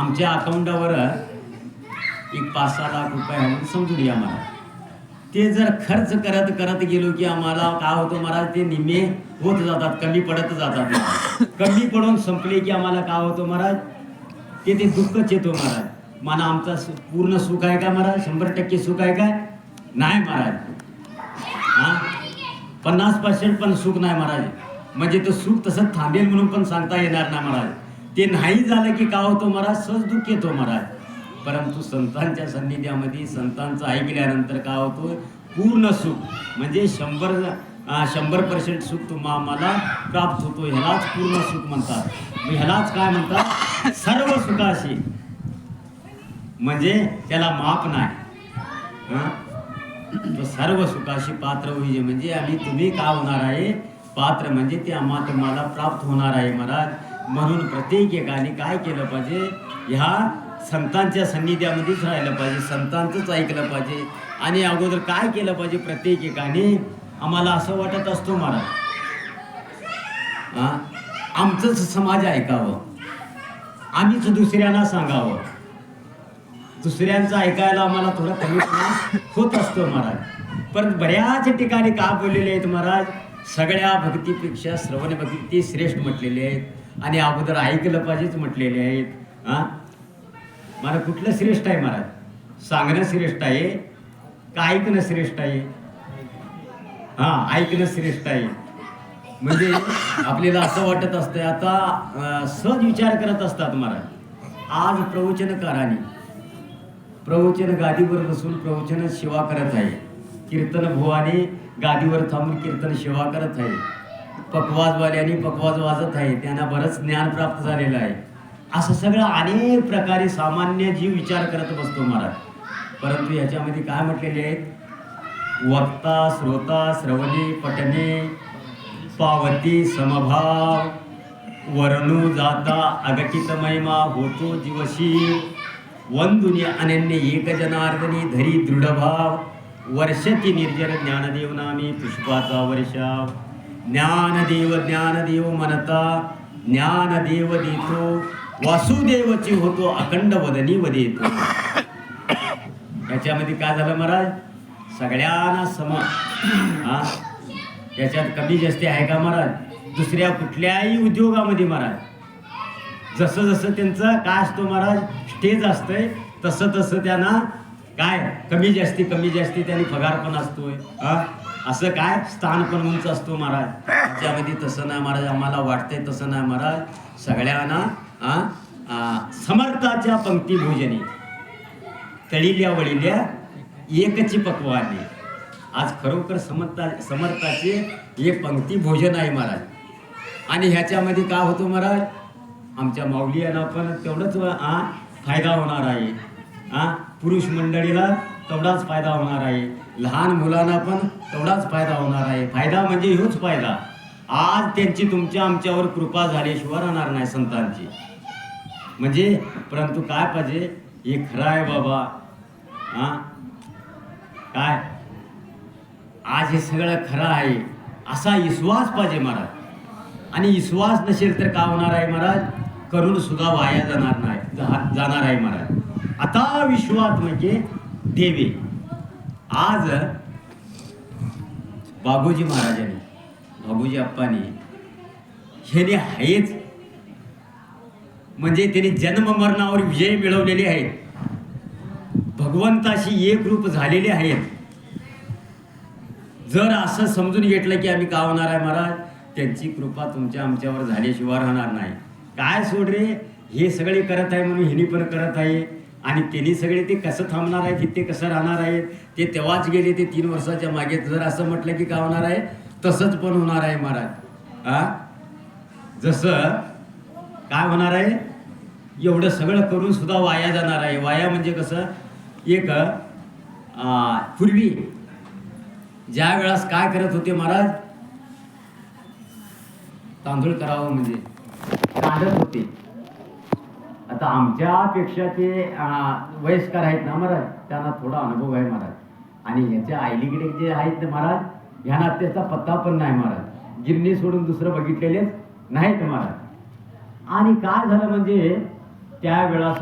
आमच्या अकाउंटावर एक 5-6 लाख रुपये आहे म्हणून समजून घ्या मला. ते जर खर्च करत करत गेलो की आम्हाला काय होतं महाराज, ते निम्मे होत जातात, कमी पडत जातात. कमी पडून संपले की आम्हाला काय होतं महाराज, ते दुःखच येतो महाराज. मला आमचा पूर्ण सुख आहे का महाराज? 100% सुख आहे काय? नाही महाराज. हा 50% पण सुख नाही महाराज. म्हणजे तो सुख तसं थांबेल म्हणून पण सांगता येणार नाही महाराज. ते नाही झालं की काय होतं महाराज, सहज दुःख येतो महाराज. परंतु संतांच्या सान्निध्यामध्ये संतांचं ऐकल्यानंतर काय होतं, पूर्ण सुख म्हणजे 100% सुख आम्हाला प्राप्त होतो. ह्यालाच पूर्ण सुख म्हणतात. ह्यालाच काय म्हणतात, सर्व सुखाशी, म्हणजे त्याला माप नाही. सर्व सुखाशी पात्र होईजे म्हणजे आम्ही तुम्ही का होणार आहे, पात्र म्हणजे ते तुम्हाला प्राप्त होणार आहे महाराज. म्हणून प्रत्येक एकाने काय केलं पाहिजे, ह्या संतांच्या सान्निध्यामध्येच राहिलं पाहिजे, संतांचंच ऐकलं पाहिजे. आणि अगोदर काय केलं पाहिजे, प्रत्येक एकाने आम्हाला असं वाटत असतो महाराज, आमचंच समाज ऐकावं, आम्हीच दुसऱ्यांना सांगावं. दुसऱ्यांचं ऐकायला आम्हाला थोडा कमीपणा होत असतो महाराज. पण बऱ्याच ठिकाणी का बोललेले आहेत महाराज, सगळ्या भक्तीपेक्षा श्रवण भक्ती श्रेष्ठ म्हटलेले आहेत आणि अगोदर ऐकलं पाहिजेच म्हटलेले आहेत. मला कुठलं श्रेष्ठ आहे महाराज, सांगणं श्रेष्ठ आहे का ऐकणं श्रेष्ठ आहे? ऐकणं श्रेष्ठ आहे. म्हणजे आपल्याला असं वाटत असतं, आता सहज विचार करत असतात महाराज. आज प्रवचनकारांनी प्रवचन गादीवर बसून प्रवचन सेवा करत आहे, कीर्तन भुवाने गादीवर थांबून कीर्तन सेवा करत आहे, पकवाजवाल्याने पकवाज वाजत आहे, त्यांना बरंच ज्ञान प्राप्त झालेलं आहे. असं सगळं अनेक प्रकारे सामान्य जीव विचार करत बसतो महाराज. परंतु याच्यामध्ये काय म्हटलेले आहेत, वक्ता श्रोता श्रवणे पठणे पावती समभाव, वर्णू जाता अगटित महिमा होतो जीवशी, वंदुनी अनन्य एक जनार्दनी धरी दृढभाव, वर्षती निर्जन ज्ञानदेव नामी पुष्पाचा वर्षाव, ज्ञानदेव म्हणता ज्ञानदेव देतो, वासुदेवची होतो अखंड वदनी वदेतो. याच्यामध्ये काय झालं महाराज, सगळ्यांना याच्यात कमी जास्ती आहे का महाराज? दुसऱ्या कुठल्याही उद्योगामध्ये महाराज जसं जसं त्यांचं काय असतो महाराज, स्टेज असतंय, तसं तसं त्यांना काय कमी जास्ती त्यांनी पगार पण असतोय, असं काय स्थान पण उंच असतो महाराज. त्याच्यामध्ये तसं नाही महाराज, आम्हाला वाटतंय तसं नाही महाराज. सगळ्यांना समर्थाच्या पंक्ती भोजनी तळील्या वळील्या एकची पक्वाने. आज खरोखर समर्थाचे हे पंक्ती भोजन आहे महाराज. आणि ह्याच्यामध्ये काय होतं महाराज, आमच्या माऊलीयांना पण तेवढंच फायदा होणार आहे. पुरुष मंडळीला तेवढाच फायदा होणार आहे, लहान मुलांना पण तेवढाच फायदा होणार आहे. फायदा म्हणजे ह्योच फायदा. आज त्यांची तुमच्या आमच्यावर कृपा झाल्याशिवाय राहणार नाही संतांची. म्हणजे परंतु काय पाहिजे, हे खरं आहे बाबा. काय आज हे सगळं खरं आहे असा विश्वास पाहिजे महाराज. आणि विश्वास नसेल तर काय होणार आहे महाराज, करून सुद्धा वाया जाणार आहे महाराज. आता विश्वास म्हणजे देवे. आज बाबूजी महाराजांनी, बाबूजी अप्पांनी हे आहेच म्हणजे त्यांनी जन्म मरणावर विजय मिळवलेले आहेत, भगवंताशी एक रूप झालेले आहेत. जर असं समजून घेतलं की आम्ही का होणार आहे महाराज, त्यांची कृपा तुमच्या आमच्यावर झाल्याशिवाय राहणार नाही. काय सोड रे, हे सगळे करत आहे म्हणून हिनी पण करत आहे, आणि त्यांनी सगळे ते कसं थांबणार आहे, तिथे कसं राहणार आहे, ते तेव्हाच गेले ते 3 वर्षाच्या मागे. जर असं म्हटलं की काय होणार आहे, तसंच पण होणार आहे महाराज. जसं काय होणार आहे, एवढं सगळं करून सुद्धा वाया जाणार आहे. वाया म्हणजे कसं, एक पूर्वी ज्या वेळेस काय करत होते महाराज, तांदूळ करावं म्हणजे काढत होते. आता आमच्यापेक्षा ते वयस्कर आहेत ना महाराज, त्यांना थोडा अनुभव आहे महाराज. आणि ह्याच्या आईलीकडे जे आहेत ना महाराज, ह्यांना त्याचा पत्ता पण नाही महाराज. गिरणी सोडून दुसरं बघितलेलेच नाहीत महाराज. आणि काय झालं म्हणजे त्यावेळेस